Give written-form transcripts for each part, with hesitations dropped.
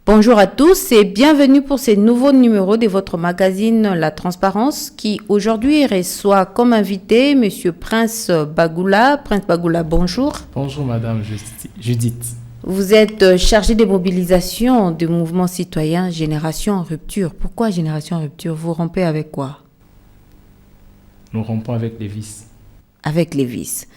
Bonjour à tous et bienvenue pour ce nouveau numéro de votre magazine La Transparence qui aujourd'hui reçoit comme invité Monsieur Prince Bagoula. Prince Bagoula, bonjour. Bonjour Madame Judith. Vous êtes chargé des mobilisations du mouvement citoyen Génération en Rupture. Pourquoi Génération en Rupture? Vous rompez avec quoi? Nous rompons avec les vices. Avec les vices.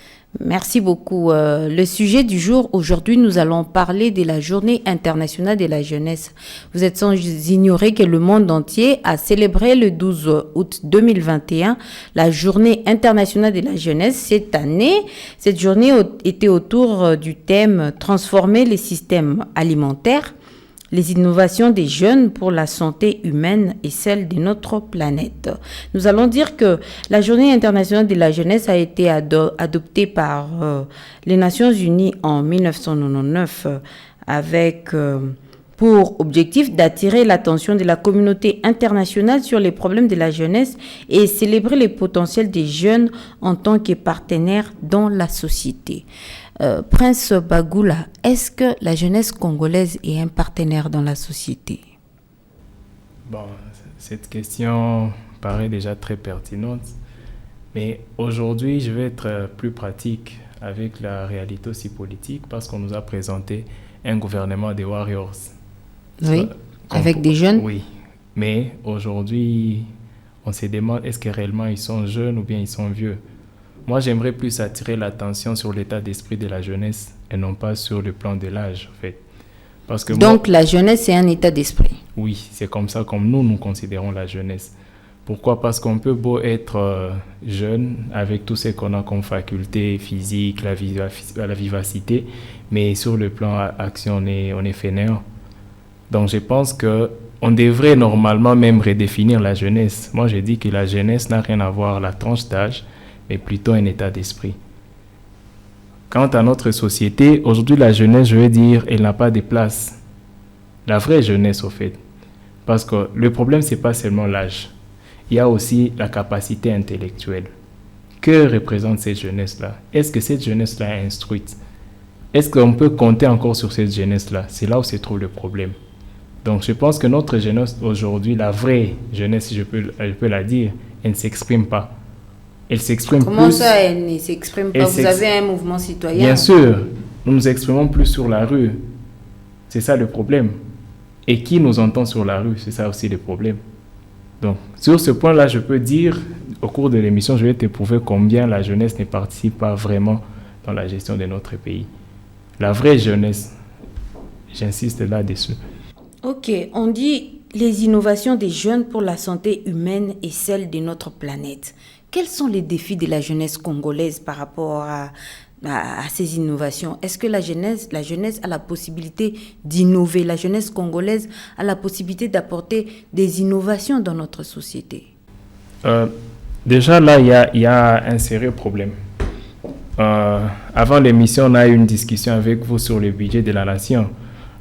Merci beaucoup. Le sujet du jour, aujourd'hui, nous allons parler de la Journée internationale de la jeunesse. Vous êtes sans ignorer que le monde entier a célébré le 12 août 2021 la Journée internationale de la jeunesse. Cette année, cette journée était autour du thème « Transformer les systèmes alimentaires ». Les innovations des jeunes pour la santé humaine et celle de notre planète. Nous allons dire que la Journée internationale de la jeunesse a été adoptée par les Nations Unies en 1999 avec pour objectif d'attirer l'attention de la communauté internationale sur les problèmes de la jeunesse et célébrer les potentiels des jeunes en tant que partenaires dans la société. Prince Bagoula, est-ce que la jeunesse congolaise est un partenaire dans la société? Bon, cette question paraît déjà très pertinente, mais aujourd'hui, je vais être plus pratique avec la réalité aussi politique parce qu'on nous a présenté un gouvernement des warriors. Oui, avec des jeunes? Oui, mais aujourd'hui, on se demande est-ce que réellement ils sont jeunes ou bien ils sont vieux? Moi, j'aimerais plus attirer l'attention sur l'état d'esprit de la jeunesse et non pas sur le plan de l'âge, en fait. Parce que donc, la jeunesse, c'est un état d'esprit? Oui, c'est comme ça comme nous considérons la jeunesse. Pourquoi? Parce qu'on peut beau être jeune avec tout ce qu'on a comme faculté physique, la vivacité, mais sur le plan action, on est fainéant. Donc, je pense qu'on devrait normalement même redéfinir la jeunesse. Moi, je dis que la jeunesse n'a rien à voir avec la tranche d'âge, mais plutôt un état d'esprit. Quant à notre société, aujourd'hui, la jeunesse, je veux dire, elle n'a pas de place. La vraie jeunesse, au fait. Parce que le problème, ce n'est pas seulement l'âge. Il y a aussi la capacité intellectuelle. Que représente cette jeunesse-là? Est-ce que cette jeunesse-là est instruite? Est-ce qu'on peut compter encore sur cette jeunesse-là? C'est là où se trouve le problème. Donc, je pense que notre jeunesse, aujourd'hui, la vraie jeunesse, si je peux la dire, elle ne s'exprime pas. Elle s'exprime plus. Comment ça, elle ne s'exprime pas? Vous avez un mouvement citoyen? Bien sûr, nous nous exprimons plus sur la rue. C'est ça le problème. Et qui nous entend sur la rue? C'est ça aussi le problème. Donc, sur ce point-là, je peux dire, au cours de l'émission, je vais te prouver combien la jeunesse ne participe pas vraiment dans la gestion de notre pays. La vraie jeunesse, j'insiste là-dessus. Ok, on dit les innovations des jeunes pour la santé humaine et celle de notre planète. Quels sont les défis de la jeunesse congolaise par rapport à ces innovations? Est-ce que la jeunesse a la possibilité d'innover? La jeunesse congolaise a la possibilité d'apporter des innovations dans notre société? Déjà là, il y a un sérieux problème. Avant l'émission, on a eu une discussion avec vous sur le budget de la nation.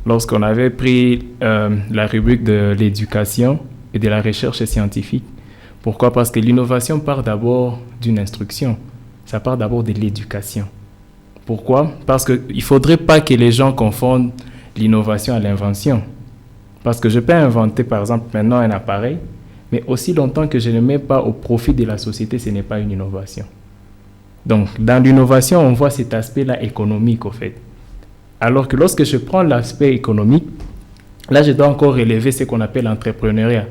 Lorsqu'on avait pris la rubrique de l'éducation et de la recherche scientifique. Pourquoi? Parce que l'innovation part d'abord d'une instruction. Ça part d'abord de l'éducation. Pourquoi? Parce qu'il ne faudrait pas que les gens confondent l'innovation à l'invention. Parce que je peux inventer, par exemple, maintenant un appareil, mais aussi longtemps que je ne mets pas au profit de la société, ce n'est pas une innovation. Donc, dans l'innovation, on voit cet aspect-là économique, au fait. Alors que lorsque je prends l'aspect économique, là, je dois encore relever ce qu'on appelle l'entrepreneuriat.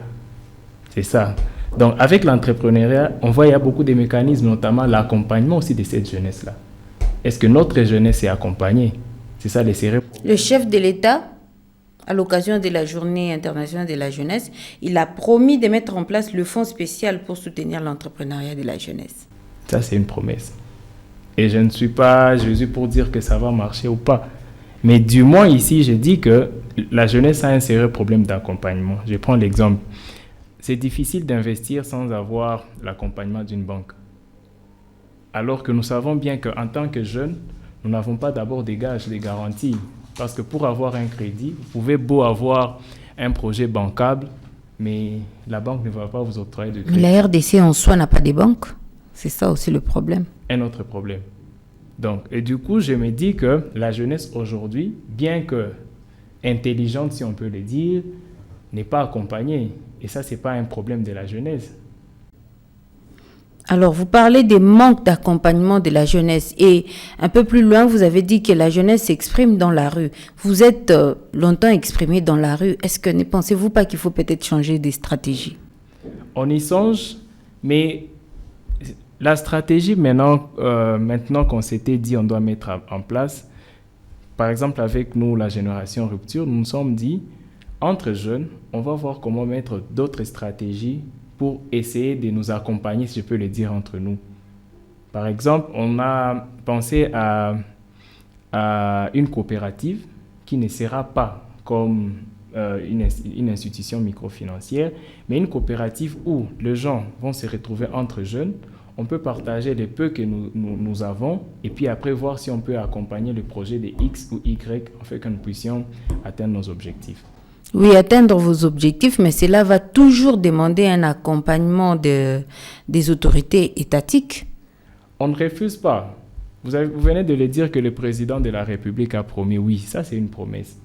C'est ça. Donc, avec l'entrepreneuriat, on voit qu'il y a beaucoup de mécanismes, notamment l'accompagnement aussi de cette jeunesse-là. Est-ce que notre jeunesse est accompagnée? C'est ça les sérieux. Le chef de l'État, à l'occasion de la Journée internationale de la jeunesse, il a promis de mettre en place le fonds spécial pour soutenir l'entrepreneuriat de la jeunesse. Ça, c'est une promesse. Et je ne suis pas Jésus pour dire que ça va marcher ou pas. Mais du moins ici, je dis que la jeunesse a un sérieux problème d'accompagnement. Je prends l'exemple. C'est difficile d'investir sans avoir l'accompagnement d'une banque. Alors que nous savons bien qu'en tant que jeunes, nous n'avons pas d'abord des gages, des garanties. Parce que pour avoir un crédit, vous pouvez beau avoir un projet bancable, mais la banque ne va pas vous octroyer de Mais crédit. la RDC en soi n'a pas des banques. C'est ça aussi le problème. Un autre problème. Donc, et du coup, je me dis que la jeunesse aujourd'hui, bien que intelligente, si on peut le dire, n'est pas accompagnée. Et ça, ce n'est pas un problème de la jeunesse. Alors, vous parlez des manques d'accompagnement de la jeunesse et un peu plus loin, vous avez dit que la jeunesse s'exprime dans la rue. Vous êtes longtemps exprimé dans la rue. Est-ce que ne pensez-vous pas qu'il faut peut-être changer des stratégies? On y songe, mais la stratégie maintenant qu'on s'était dit on doit mettre en place, par exemple avec nous, la génération rupture, nous nous sommes dit, entre jeunes, on va voir comment mettre d'autres stratégies pour essayer de nous accompagner, si je peux le dire, entre nous. Par exemple, on a pensé à une coopérative qui ne sera pas comme une institution microfinancière, mais une coopérative où les gens vont se retrouver entre jeunes. On peut partager les peu que nous avons et puis après voir si on peut accompagner le projet de X ou Y afin que nous puissions atteindre nos objectifs. Oui, atteindre vos objectifs, mais cela va toujours demander un accompagnement des autorités étatiques. On ne refuse pas. Vous venez de le dire que le président de la République a promis. Oui, ça c'est une promesse.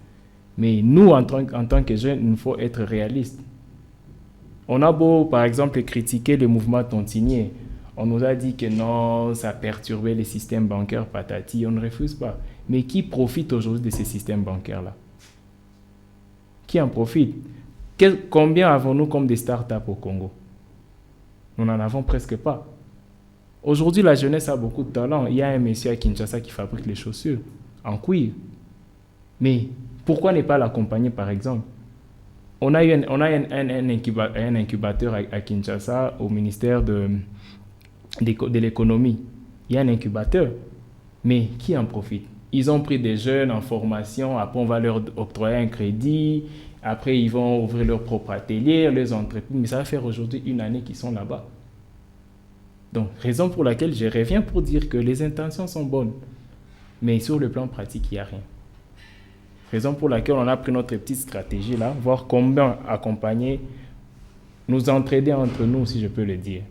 Mais nous, en tant que jeunes, il faut être réalistes. On a beau, par exemple, critiquer le mouvement tontinier. On nous a dit que non, ça perturbait les systèmes bancaires, patati. On ne refuse pas. Mais qui profite aujourd'hui de ces systèmes bancaires-là? Qui en profite? Combien avons-nous comme des startups au Congo? Nous n'en avons presque pas. Aujourd'hui, la jeunesse a beaucoup de talent. Il y a un monsieur à Kinshasa qui fabrique les chaussures en cuir. Mais pourquoi ne pas l'accompagner, par exemple? On a un incubateur à Kinshasa, au ministère de l'économie. Il y a un incubateur. Mais qui en profite? Ils ont pris des jeunes en formation, après on va leur octroyer un crédit, après ils vont ouvrir leur propre atelier, leurs entreprises, mais ça va faire aujourd'hui une année qu'ils sont là-bas. Donc, raison pour laquelle je reviens pour dire que les intentions sont bonnes, mais sur le plan pratique, il n'y a rien. Raison pour laquelle on a pris notre petite stratégie là, voir comment accompagner, nous entraider entre nous, si je peux le dire.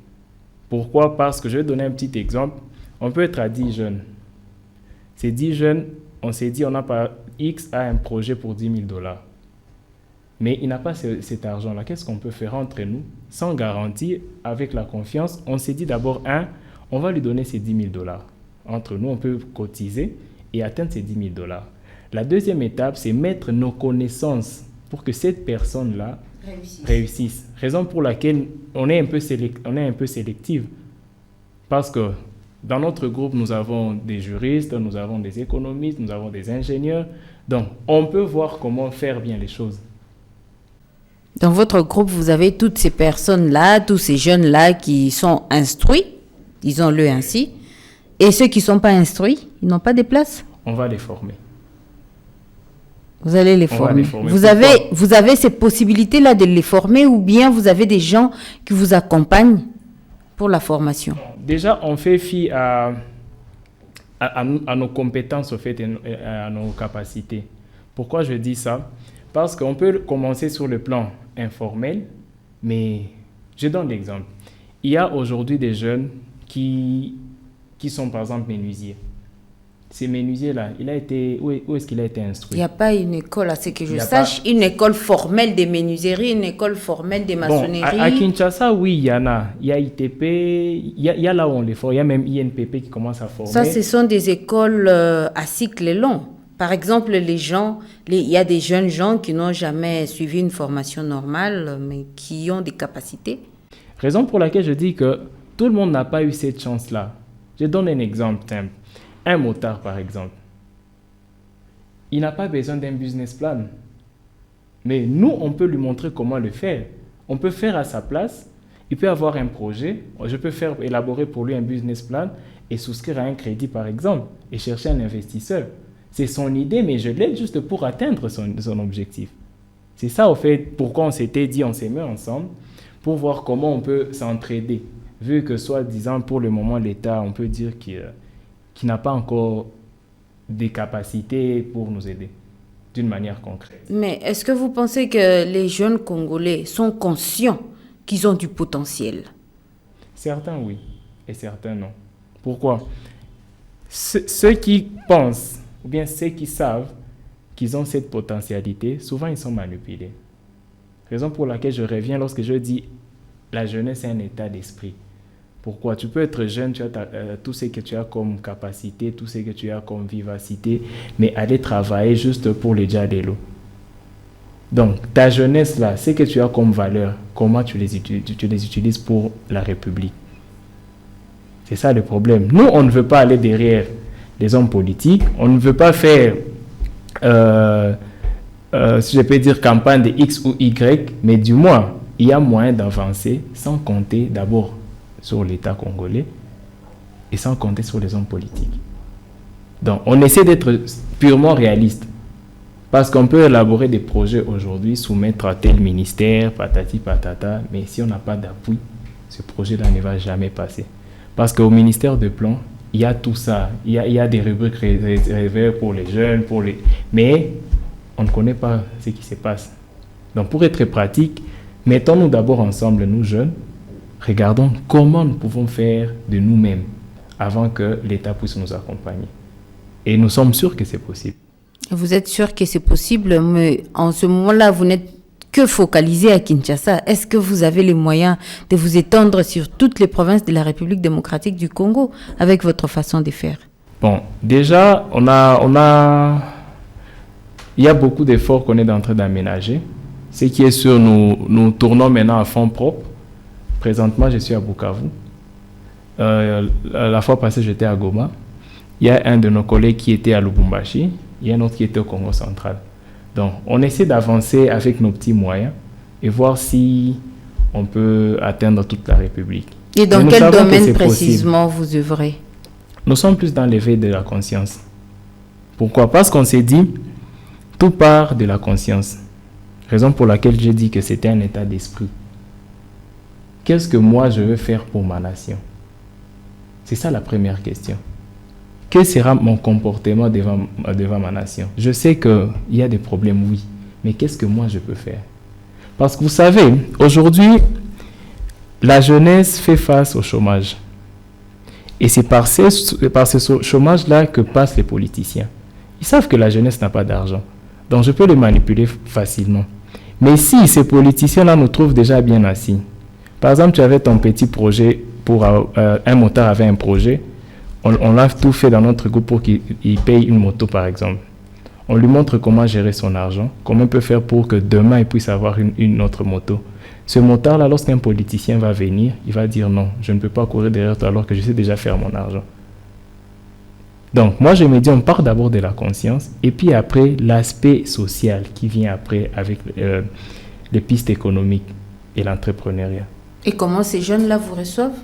Pourquoi? Parce que je vais donner un petit exemple. On peut être à 10 jeunes. Ces 10 jeunes, on s'est dit, on a pas X a un projet pour $10,000. Mais il n'a pas cet argent-là. Qu'est-ce qu'on peut faire entre nous, sans garantie, avec la confiance? On s'est dit d'abord, on va lui donner ces $10,000. Entre nous, on peut cotiser et atteindre ces $10,000. La deuxième étape, c'est mettre nos connaissances pour que cette personne-là réussisse. Raison pour laquelle on est un peu sélectif. Parce que dans notre groupe, nous avons des juristes, nous avons des économistes, nous avons des ingénieurs. Donc, on peut voir comment faire bien les choses. Dans votre groupe, vous avez toutes ces personnes-là, tous ces jeunes-là qui sont instruits, disons-le ainsi, et ceux qui ne sont pas instruits, ils n'ont pas de place? On va les former. Vous allez les former. Vous avez ces possibilités-là de les former ou bien vous avez des gens qui vous accompagnent pour la formation? Déjà, on fait fi à nos compétences, au fait, et à nos capacités. Pourquoi je dis ça? Parce qu'on peut commencer sur le plan informel, mais je donne l'exemple. Il y a aujourd'hui des jeunes qui sont, par exemple, menuisiers. Ces menuisiers-là, où est-ce qu'il a été instruit? Il n'y a pas une école, à ce que je sache, une école formelle des menuiseries, une école formelle des maçonneries. Bon, à Kinshasa, oui, il y en a. Il y a ITP, il y a là où on les forme. Il y a même INPP qui commence à former. Ça, ce sont des écoles à cycle long. Par exemple, il y a des jeunes gens qui n'ont jamais suivi une formation normale, mais qui ont des capacités. Raison pour laquelle je dis que tout le monde n'a pas eu cette chance-là. Je donne un exemple simple. Un motard, par exemple, il n'a pas besoin d'un business plan. Mais nous, on peut lui montrer comment le faire. On peut faire à sa place. Il peut avoir un projet. Je peux élaborer pour lui un business plan et souscrire à un crédit, par exemple, et chercher un investisseur. C'est son idée, mais je l'aide juste pour atteindre son objectif. C'est ça, au fait, pourquoi on s'était dit, on s'est mis ensemble pour voir comment on peut s'entraider. Vu que, soi-disant, pour le moment, l'État, on peut dire qu'il n'a pas encore des capacités pour nous aider. d'une manière concrète. Mais est-ce que vous pensez que les jeunes Congolais sont conscients qu'ils ont du potentiel? Certains oui, et certains non. Pourquoi? Ceux qui pensent, ou bien ceux qui savent qu'ils ont cette potentialité, souvent ils sont manipulés. Raison pour laquelle je reviens lorsque je dis la jeunesse est un état d'esprit. Pourquoi? Tu peux être jeune, tu as tout ce que tu as comme capacité, tout ce que tu as comme vivacité, mais aller travailler juste pour le diadélo. Donc, ta jeunesse là, ce que tu as comme valeur, comment tu les utilises pour la République? C'est ça le problème. Nous, on ne veut pas aller derrière les hommes politiques, on ne veut pas faire, si je peux dire, campagne de X ou Y, mais du moins, il y a moyen d'avancer sans compter d'abord sur l'État congolais et sans compter sur les hommes politiques. Donc, on essaie d'être purement réaliste. Parce qu'on peut élaborer des projets aujourd'hui, soumettre à tel ministère, patati patata, mais si on n'a pas d'appui, ce projet-là ne va jamais passer. Parce qu'au ministère de Plan, il y a tout ça. Il y a des rubriques réservées pour les jeunes, mais on ne connaît pas ce qui se passe. Donc, pour être pratique, mettons-nous d'abord ensemble, nous jeunes, regardons comment nous pouvons faire de nous-mêmes avant que l'État puisse nous accompagner. Et nous sommes sûrs que c'est possible. Vous êtes sûr que c'est possible, mais en ce moment-là, vous n'êtes que focalisé à Kinshasa. Est-ce que vous avez les moyens de vous étendre sur toutes les provinces de la République démocratique du Congo avec votre façon de faire? Bon, déjà, il y a beaucoup d'efforts qu'on est en train d'aménager. Ce qui est sûr, nous tournons maintenant à fonds propres. Présentement, je suis à Bukavu. La fois passée, j'étais à Goma. Il y a un de nos collègues qui était à Lubumbashi. Il y a un autre qui était au Congo central. Donc, on essaie d'avancer avec nos petits moyens et voir si on peut atteindre toute la République. Et dans quel domaine précisément vous œuvrez? Nous sommes plus dans l'éveil de la conscience. Pourquoi? Parce qu'on s'est dit, tout part de la conscience. Raison pour laquelle j'ai dit que c'était un état d'esprit. Qu'est-ce que moi je veux faire pour ma nation? C'est ça la première question. Quel sera mon comportement devant ma nation? Je sais qu'il y a des problèmes, oui, mais qu'est-ce que moi je peux faire? Parce que vous savez, aujourd'hui, la jeunesse fait face au chômage. Et c'est par ce chômage-là que passent les politiciens. Ils savent que la jeunesse n'a pas d'argent. Donc je peux les manipuler facilement. Mais si ces politiciens-là nous trouvent déjà bien assis, par exemple, tu avais ton petit projet, un motard avait un projet, on a tout fait dans notre groupe pour qu'il paye une moto, par exemple. On lui montre comment gérer son argent, comment il peut faire pour que demain, il puisse avoir une autre moto. Ce motard-là, lorsqu'un politicien va venir, il va dire non, je ne peux pas courir derrière toi alors que je sais déjà faire mon argent. Donc, moi, je me dis, on part d'abord de la conscience et puis après, l'aspect social qui vient après avec les pistes économiques et l'entrepreneuriat. Et comment ces jeunes-là vous reçoivent?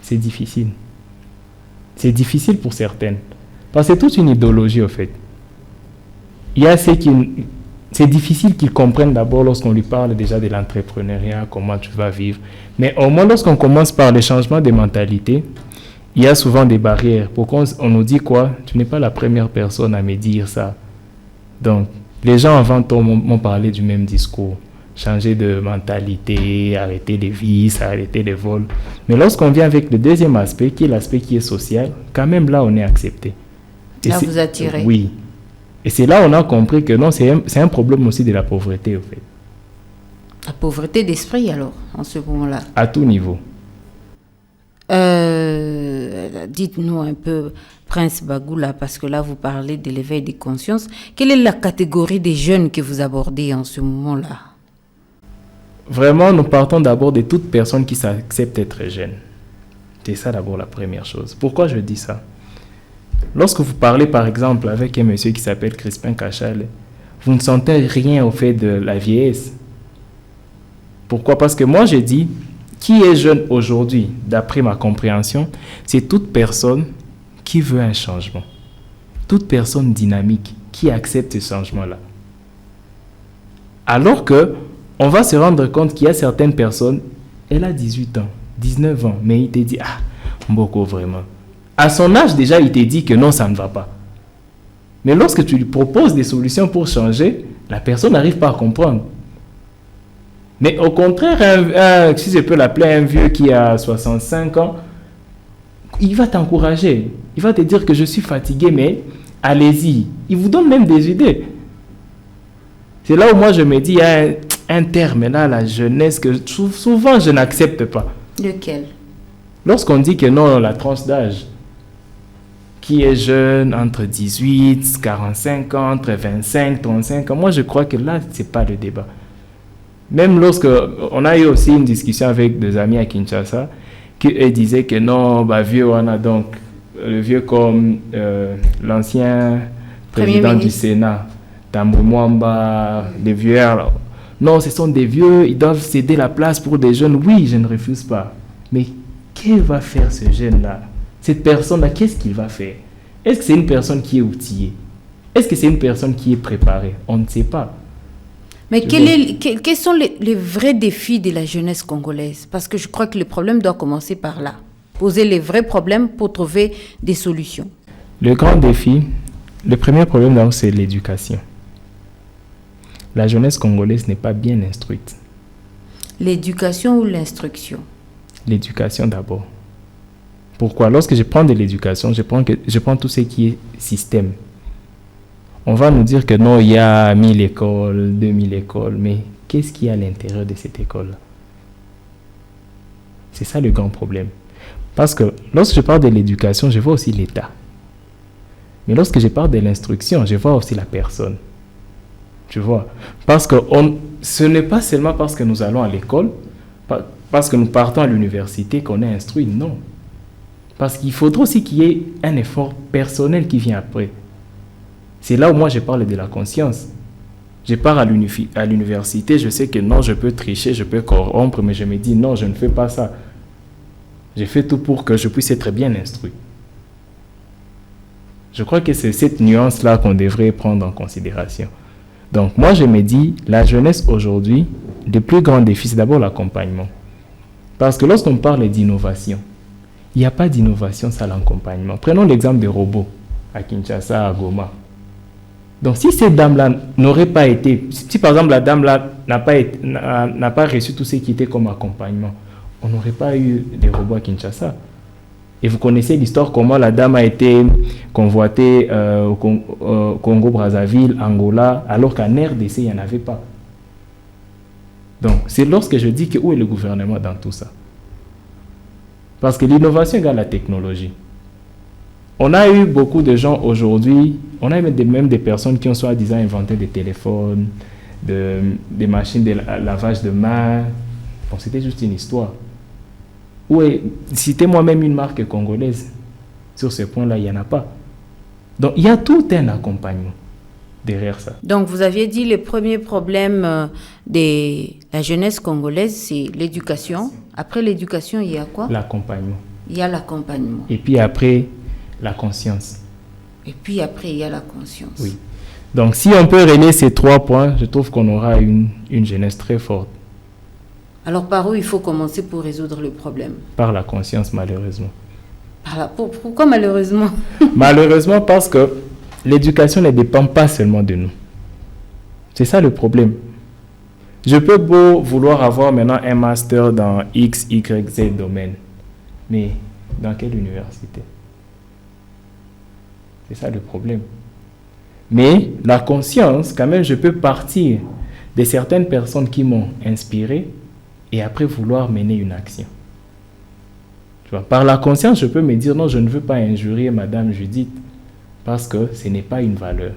C'est difficile. C'est difficile pour certaines. Parce que c'est toute une idéologie, au fait. Il y a ceux qui... C'est difficile qu'ils comprennent d'abord lorsqu'on lui parle déjà de l'entrepreneuriat, comment tu vas vivre. Mais au moins, lorsqu'on commence par le changement de mentalité, il y a souvent des barrières. Pourquoi on nous dit quoi? Tu n'es pas la première personne à me dire ça. Donc, les gens avant m'ont parlé du même discours. Changer de mentalité, arrêter les vices, arrêter les vols. Mais lorsqu'on vient avec le deuxième aspect, qui est l'aspect qui est social, quand même là, on est accepté. Là, vous attirez. Oui. Et c'est là on a compris que non, c'est un problème aussi de la pauvreté, au fait. La pauvreté d'esprit, alors, en ce moment-là? À tout niveau. Dites-nous un peu, Prince Bagoula, parce que là, vous parlez de l'éveil des consciences. Quelle est la catégorie des jeunes que vous abordez en ce moment-là? Vraiment, nous partons d'abord de toute personne qui s'accepte d'être jeune. C'est ça d'abord la première chose. Pourquoi je dis ça? Lorsque vous parlez par exemple avec un monsieur qui s'appelle Crispin Kachal, vous ne sentez rien au fait de la vieillesse. Pourquoi? Parce que moi je dis, qui est jeune aujourd'hui, d'après ma compréhension, c'est toute personne qui veut un changement. Toute personne dynamique qui accepte ce changement-là. Alors que on va se rendre compte qu'il y a certaines personnes, elle a 18 ans, 19 ans, mais il te dit, ah, Mboko, vraiment. À son âge, déjà, il te dit que non, ça ne va pas. Mais lorsque tu lui proposes des solutions pour changer, la personne n'arrive pas à comprendre. Mais au contraire, si je peux l'appeler un vieux qui a 65 ans, il va t'encourager. Il va te dire que je suis fatigué, mais allez-y. Il vous donne même des idées. C'est là où moi je me dis, il y a un terme là, la jeunesse, que souvent je n'accepte pas. Lequel? Lorsqu'on dit que non, la tranche d'âge, qui est jeune, entre 18, 45 ans, entre 25, 35 ans, moi je crois que là, ce n'est pas le débat. Même lorsque, on a eu aussi une discussion avec des amis à Kinshasa, qui eux disaient que non, bah, vieux, on a donc le vieux comme l'ancien président du Sénat, Tambou Mwamba, les vieux. Alors, non, ce sont des vieux, ils doivent céder la place pour des jeunes. Oui, je ne refuse pas. Mais que va faire ce jeune-là? Cette personne-là, qu'est-ce qu'il va faire? Est-ce que c'est une personne qui est outillée? Est-ce que c'est une personne qui est préparée? On ne sait pas. Mais quels sont les vrais défis de la jeunesse congolaise? Parce que je crois que le problème doit commencer par là. Poser les vrais problèmes pour trouver des solutions. Le grand défi, le premier problème d'abord, c'est l'éducation. La jeunesse congolaise n'est pas bien instruite. L'éducation ou l'instruction? L'éducation d'abord. Pourquoi? Lorsque je prends de l'éducation, je prends tout ce qui est système. On va nous dire que non, il y a 1000 écoles, 2000 écoles, mais qu'est-ce qu'il y a à l'intérieur de cette école-là? C'est ça le grand problème. Parce que lorsque je parle de l'éducation, je vois aussi l'État. Mais lorsque je parle de l'instruction, je vois aussi la personne. Tu vois? Parce que ce n'est pas seulement parce que nous allons à l'école, parce que nous partons à l'université qu'on est instruit, non. Parce qu'il faudra aussi qu'il y ait un effort personnel qui vient après. C'est là où moi je parle de la conscience. Je pars à l'université, je sais que non, je peux tricher, je peux corrompre, mais je me dis non, je ne fais pas ça. Je fais tout pour que je puisse être bien instruit. Je crois que c'est cette nuance-là qu'on devrait prendre en considération. Donc moi je me dis, la jeunesse aujourd'hui, le plus grand défi, c'est d'abord l'accompagnement. Parce que lorsqu'on parle d'innovation, il n'y a pas d'innovation sans l'accompagnement. Prenons l'exemple des robots à Kinshasa, à Goma. Donc, si ces dames-là n'auraient pas été, si par exemple la dame-là n'a pas reçu tout ce qui était comme accompagnement, on n'aurait pas eu des robots à Kinshasa. Et vous connaissez l'histoire, comment la dame a été convoitée au Congo-Brazzaville, Angola, alors qu'en RDC, il n'y en avait pas. Donc, c'est lorsque je dis que où est le gouvernement dans tout ça? Parce que l'innovation égale la technologie. On a eu beaucoup de gens aujourd'hui, on a même des personnes qui ont soi-disant inventé des téléphones, des machines de lavage de mains. Bon, c'était juste une histoire. Citez-moi même une marque congolaise. Sur ce point-là, il n'y en a pas. Donc, il y a tout un accompagnement derrière ça. Donc, vous aviez dit le premier problème de la jeunesse congolaise, c'est l'éducation. Après l'éducation, il y a quoi? L'accompagnement. Il y a l'accompagnement. Et puis après, la conscience. Et puis après, il y a la conscience. Oui. Donc, si on peut relier ces 3 points, je trouve qu'on aura une jeunesse très forte. Alors, par où il faut commencer pour résoudre le problème? Par la conscience, malheureusement. Pourquoi malheureusement? Malheureusement, parce que l'éducation ne dépend pas seulement de nous. C'est ça le problème. Je peux beau vouloir avoir maintenant un master dans X, Y, Z domaine. Mais dans quelle université? C'est ça le problème. Mais la conscience, quand même, je peux partir de certaines personnes qui m'ont inspiré et après vouloir mener une action. Tu vois, par la conscience, je peux me dire non, je ne veux pas injurier Madame Judith parce que ce n'est pas une valeur.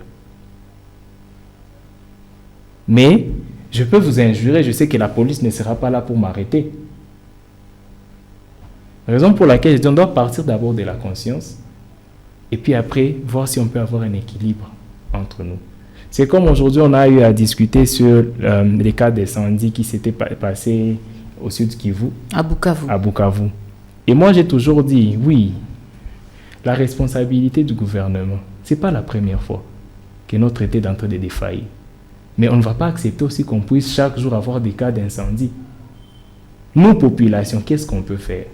Mais je peux vous injurer, je sais que la police ne sera pas là pour m'arrêter. Raison pour laquelle je dis on doit partir d'abord de la conscience et puis après voir si on peut avoir un équilibre entre nous. C'est comme aujourd'hui on a eu à discuter sur les cas d'incendie qui s'étaient passés au sud Kivu. À Bukavu. Et moi j'ai toujours dit, oui, la responsabilité du gouvernement, ce n'est pas la première fois que notre État est en train de défaillir. Mais on ne va pas accepter aussi qu'on puisse chaque jour avoir des cas d'incendie. Nous, population, qu'est-ce qu'on peut faire?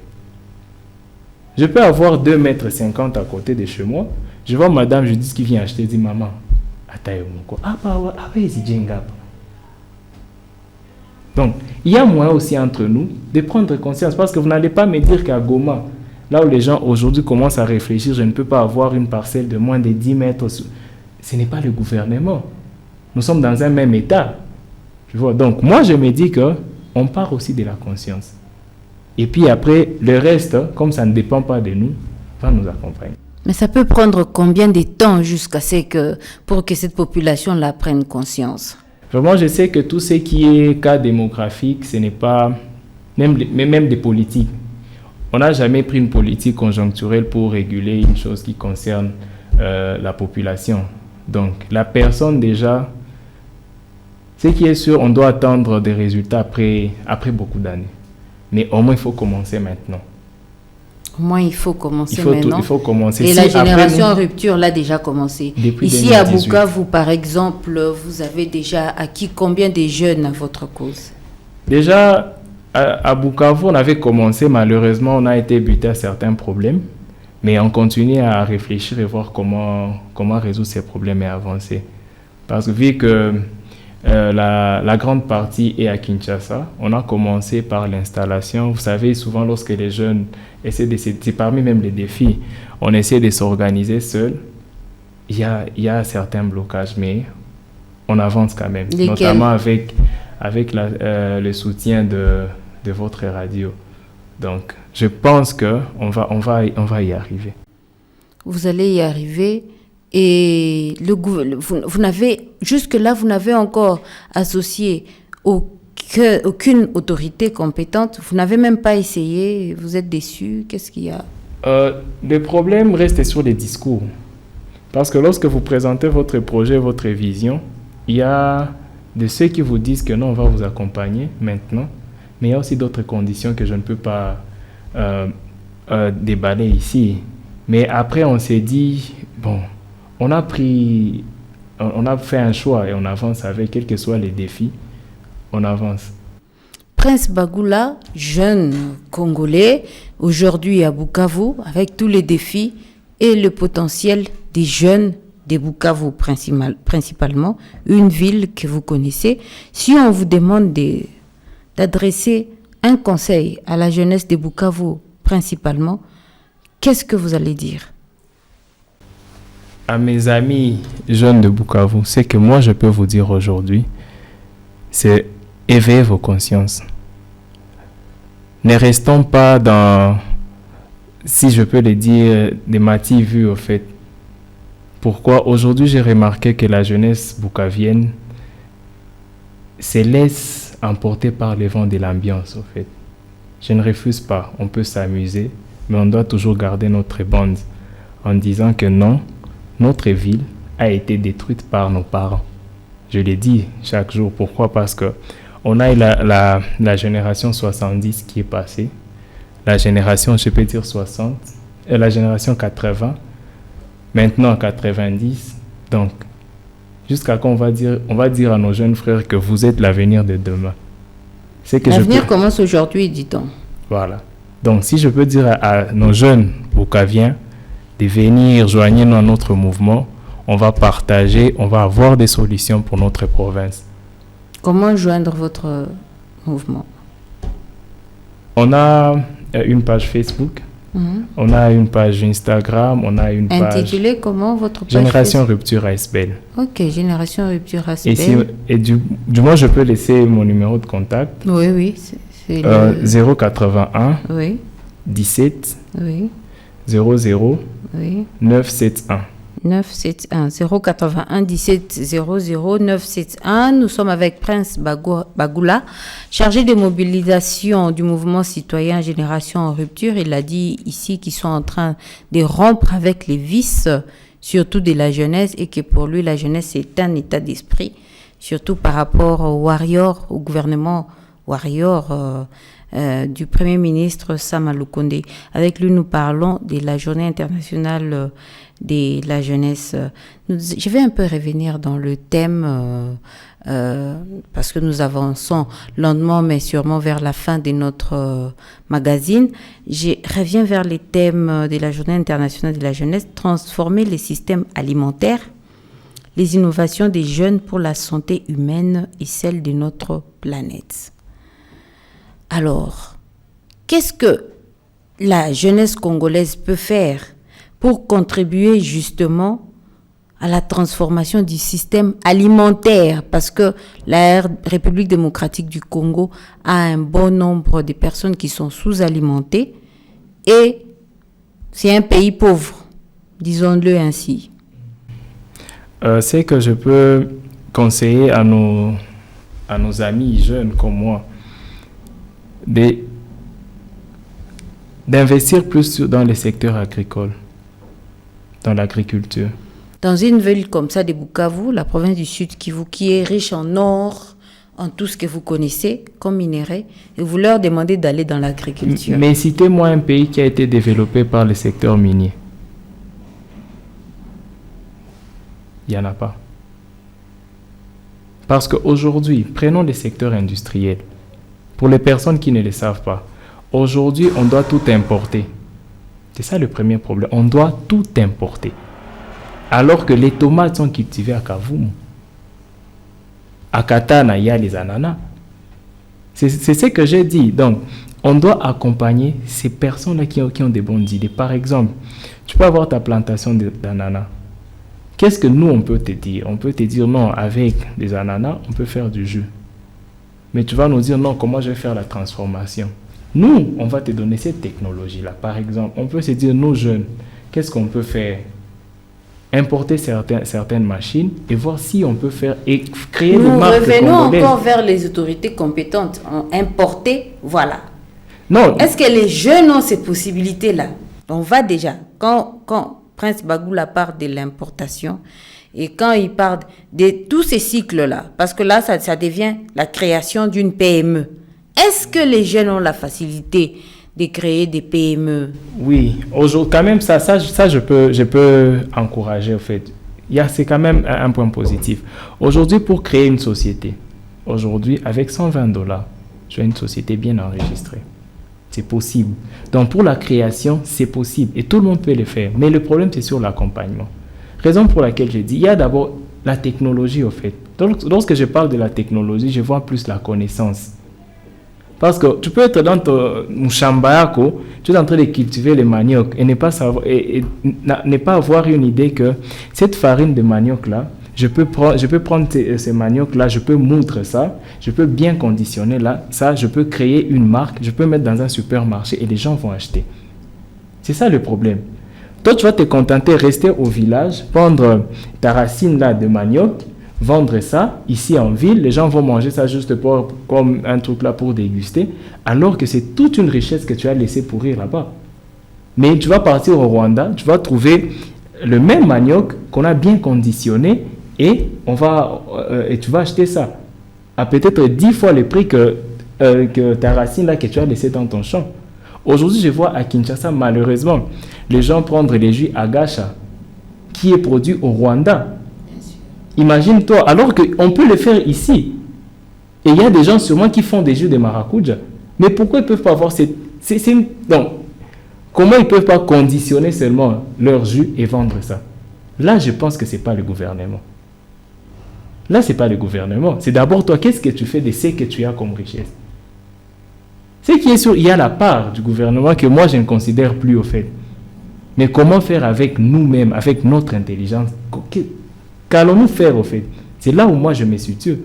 Je peux avoir 2,50 m à côté de chez moi, Je vois madame, je dis ce qu'il vient acheter, je dis maman, attends, quoi. Ah, bah, ouais, ah, ouais, c'est Jenga. Donc, il y a moyen aussi entre nous de prendre conscience, parce que vous n'allez pas me dire qu'à Goma, là où les gens aujourd'hui commencent à réfléchir, je ne peux pas avoir une parcelle de moins de 10 mètres. Ce n'est pas le gouvernement. Nous sommes dans un même état. Tu vois? Donc, moi, je me dis qu'on part aussi de la conscience. Et puis après, le reste, comme ça ne dépend pas de nous, va nous accompagner. Mais ça peut prendre combien de temps jusqu'à ce que, pour que cette population-là prenne conscience? Vraiment, je sais que tout ce qui est cas démographique, ce n'est pas, même des politiques. On n'a jamais pris une politique conjoncturelle pour réguler une chose qui concerne la population. Donc, la personne déjà, ce qui est sûr, on doit attendre des résultats après beaucoup d'années. Mais au moins, il faut commencer maintenant. Au moins, il faut commencer maintenant. Il faut commencer. Et la génération en rupture l'a déjà commencé. Ici, à Bukavu, par exemple, vous avez déjà acquis combien de jeunes à votre cause? Déjà, à Bukavu, on avait commencé. Malheureusement, on a été buté à certains problèmes. Mais on continue à réfléchir et voir comment résoudre ces problèmes et avancer. Parce que vu que la grande partie est à Kinshasa, on a commencé par l'installation. Vous savez, souvent lorsque les jeunes essaient c'est parmi même les défis, on essaie de s'organiser seul. Il y a certains blocages, mais on avance quand même. Lesquels? Notamment avec le soutien de votre radio. Donc, je pense qu'on va y arriver. Vous allez y arriver. Et vous n'avez, jusque-là, vous n'avez encore associé aucune autorité compétente. Vous n'avez même pas essayé. Vous êtes déçu. Qu'est-ce qu'il y a? Le problème reste sur les discours. Parce que lorsque vous présentez votre projet, votre vision, il y a de ceux qui vous disent que non, on va vous accompagner maintenant. Mais il y a aussi d'autres conditions que je ne peux pas déballer ici. Mais après, on s'est dit, bon, on a fait un choix et on avance avec, quels que soient les défis, on avance. Prince Bagula, jeune Congolais, aujourd'hui à Bukavu, avec tous les défis et le potentiel des jeunes de Bukavu principalement, une ville que vous connaissez. Si on vous demande d'adresser un conseil à la jeunesse de Bukavu principalement, qu'est-ce que vous allez dire? À mes amis jeunes de Bukavu, ce que moi je peux vous dire aujourd'hui, c'est éveiller vos consciences. Ne restons pas dans, si je peux le dire, des matières vues au fait. Pourquoi? Aujourd'hui, j'ai remarqué que la jeunesse bukavienne se laisse emporter par les vents de l'ambiance, au fait. Je ne refuse pas, on peut s'amuser, mais on doit toujours garder notre bande en disant que non, notre ville a été détruite par nos parents. Je l'ai dit chaque jour. Pourquoi? Parce que on a eu la génération 70 qui est passée, la génération, je peux dire 60, et la génération 80, maintenant 90. Donc, jusqu'à quand on va dire à nos jeunes frères que vous êtes l'avenir de demain. L'avenir commence aujourd'hui, dit-on. Voilà. Donc, si je peux dire à nos jeunes bukaviens de venir joindre à notre mouvement, on va partager, on va avoir des solutions pour notre province. Comment joindre votre mouvement? On a une page Facebook, on a une page Instagram, on a une page... Intitulée comment votre page Génération Facebook? Rupture ASBEL. Ok, Génération Rupture ASBEL. Et du moins, je peux laisser mon numéro de contact. Oui, c'est 081 oui. 17 oui. 00 oui. 971. 971 081 17 00 971. Nous sommes avec Prince Bagula, chargé de mobilisation du mouvement citoyen Génération en Rupture. Il a dit ici qu'ils sont en train de rompre avec les vices, surtout de la jeunesse, et que pour lui, la jeunesse est un état d'esprit, surtout par rapport au warrior, au gouvernement warrior du Premier ministre Sama Lukonde. Avec lui, nous parlons de la journée internationale de la jeunesse. Je vais un peu revenir dans le thème parce que nous avançons lentement mais sûrement vers la fin de notre magazine. Je reviens vers les thèmes de la Journée internationale de la jeunesse, transformer les systèmes alimentaires, les innovations des jeunes pour la santé humaine et celle de notre planète. Alors, qu'est-ce que la jeunesse congolaise peut faire pour contribuer justement à la transformation du système alimentaire? Parce que la République démocratique du Congo a un bon nombre de personnes qui sont sous-alimentées et c'est un pays pauvre, disons-le ainsi. C'est que je peux conseiller à nos amis jeunes comme moi d'investir plus dans les secteurs agricoles, dans l'agriculture. Dans une ville comme ça de Bukavu, la province du Sud Kivu, qui est riche en or, en tout ce que vous connaissez comme minerai, et vous leur demandez d'aller dans l'agriculture. Mais citez-moi un pays qui a été développé par le secteur minier. Il n'y en a pas. Parce qu'aujourd'hui, prenons les secteurs industriels. Pour les personnes qui ne le savent pas, aujourd'hui, on doit tout importer. C'est ça le premier problème. On doit tout importer. Alors que les tomates sont cultivées à Kavumu. À Katana, il y a les ananas. C'est ce que j'ai dit. Donc, on doit accompagner ces personnes-là qui ont des bonnes idées. Par exemple, tu peux avoir ta plantation d'ananas. Qu'est-ce que nous, on peut te dire? On peut te dire, non, avec des ananas, on peut faire du jus. Mais tu vas nous dire, non, comment je vais faire la transformation? Nous, on va te donner cette technologie-là. Par exemple, on peut se dire, nous jeunes, qu'est-ce qu'on peut faire? Importer certaines machines et voir si on peut faire et créer des marques congolaises. Nous revenons encore vers les autorités compétentes. Importer, voilà. Non. Est-ce que les jeunes ont ces possibilités-là? On va déjà, quand Prince Bagoula parle de l'importation et quand il parle de tous ces cycles-là, parce que là, ça devient la création d'une PME. Est-ce que les jeunes ont la facilité de créer des PME? Oui, aujourd'hui, quand même, ça je peux encourager, au fait. C'est quand même un point positif. Aujourd'hui, pour créer une société, aujourd'hui, avec $120, tu as une société bien enregistrée. C'est possible. Donc, pour la création, c'est possible. Et tout le monde peut le faire. Mais le problème, c'est sur l'accompagnement. Raison pour laquelle je dis, il y a d'abord la technologie, au fait. Donc, lorsque je parle de la technologie, je vois plus la connaissance. Parce que tu peux être dans ton mouchambayako, tu es en train de cultiver les manioc et ne pas savoir, et ne pas avoir une idée que cette farine de manioc-là, je peux prendre ces manioc-là, je peux moudre ça, je peux bien conditionner ça, je peux créer une marque, je peux mettre dans un supermarché et les gens vont acheter. C'est ça le problème. Toi, tu vas te contenter, rester au village, prendre ta racine là de manioc, vendre ça ici en ville, les gens vont manger ça juste comme un truc là pour déguster, alors que c'est toute une richesse que tu as laissé pourrir là-bas. Mais tu vas partir au Rwanda, tu vas trouver le même manioc qu'on a bien conditionné et tu vas acheter ça à peut-être 10 fois le prix que ta racine là que tu as laissé dans ton champ. Aujourd'hui, je vois à Kinshasa, malheureusement, les gens prendre les jus Agacha qui est produit au Rwanda. Imagine-toi, alors qu'on peut le faire ici. Et il y a des gens sûrement qui font des jus de maracuja. Mais pourquoi ils ne peuvent pas avoir donc, comment ils ne peuvent pas conditionner seulement leur jus et vendre ça? Là, je pense que ce n'est pas le gouvernement. Là, ce n'est pas le gouvernement. C'est d'abord toi, qu'est-ce que tu fais de ce que tu as comme richesse? Ce qui est sûr, il y a la part du gouvernement que moi, je ne considère plus au fait. Mais comment faire avec nous-mêmes, avec notre intelligence? Qu'allons-nous faire au fait? C'est là où moi, je me situe.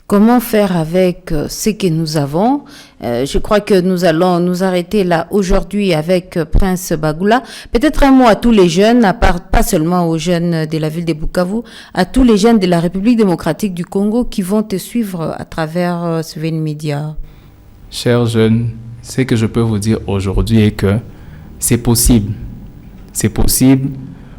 Comment faire avec ce que nous avons? Je crois que nous allons nous arrêter là aujourd'hui avec Prince Bagoula. Peut-être un mot à tous les jeunes, pas seulement aux jeunes de la ville de Bukavu, à tous les jeunes de la République démocratique du Congo qui vont te suivre à travers Seven Media. Chers jeunes, ce que je peux vous dire aujourd'hui est que c'est possible. C'est possible.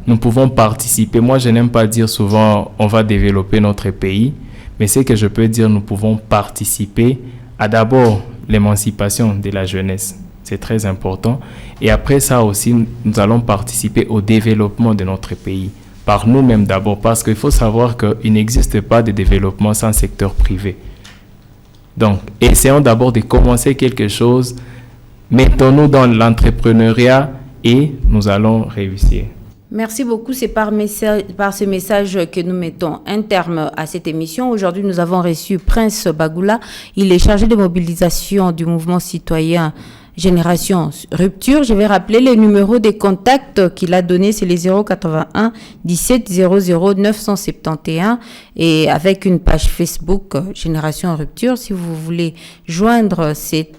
Nous pouvons participer. Moi, je n'aime pas dire souvent on va développer notre pays. Mais ce que je peux dire, nous pouvons participer à d'abord l'émancipation de la jeunesse. C'est très important. Et après ça aussi, nous allons participer au développement de notre pays. par nous-mêmes d'abord, parce qu'il faut savoir qu'il n'existe pas de développement sans secteur privé. Donc, essayons d'abord de commencer quelque chose, mettons-nous dans l'entrepreneuriat et nous allons réussir. Merci beaucoup. C'est par ce message que nous mettons un terme à cette émission. Aujourd'hui, nous avons reçu Prince Bagoula. Il est chargé de mobilisation du mouvement citoyen Génération Rupture. Je vais rappeler les numéros des contacts qu'il a donnés. C'est les 081 17 00 971 et avec une page Facebook Génération Rupture. Si vous voulez joindre ces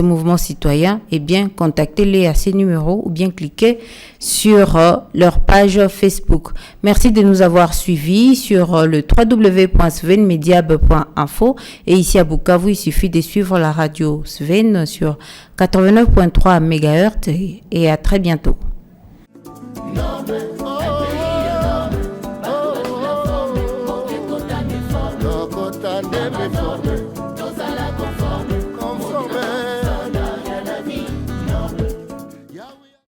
mouvements citoyens, eh bien, contactez-les à ces numéros ou bien cliquez sur leur page Facebook. Merci de nous avoir suivis sur le www.svenmediab.info et ici à Bukavu, il suffit de suivre la radio Sven sur 89.3 MHz et à très bientôt.